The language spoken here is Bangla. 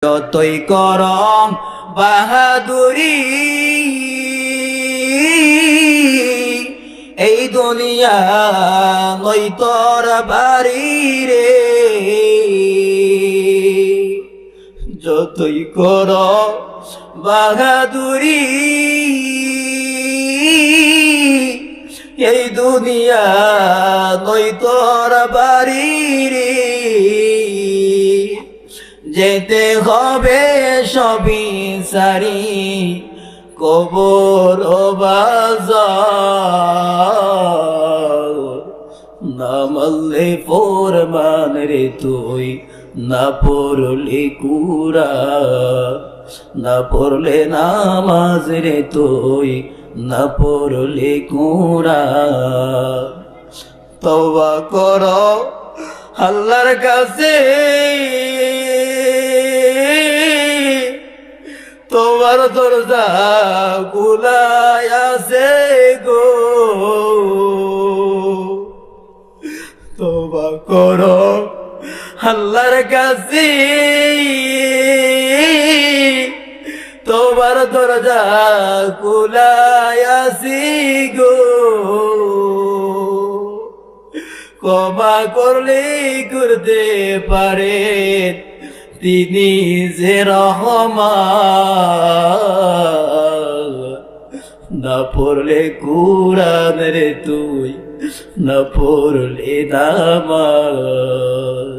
যতই করম বাহাদুরি এই দুনিয়া নই তোর বাড়ি রে, যতই কর বাহাদুরি এই দুনিয়া নই তোর বাড়ি রে, যেতে হবে সবই সারি কবর বাজার, না মানলে ফরমান রে তুই, না পড়লে কুরআন, না পড়লে নামাজ রে তুই, না পড়লে কুরআন। তওবা করো আল্লাহর কাছে, তোমার দরজা খোলাই আছে গো, তওবা করো আল্লাহর কাছে, তোমার দরজা খোলাই আছে গো, ক্ষমা করলে করতে পারেন তিনি যে রহমান, না পড়লে কুরআন রে তুই, না পড়লে নামাজ।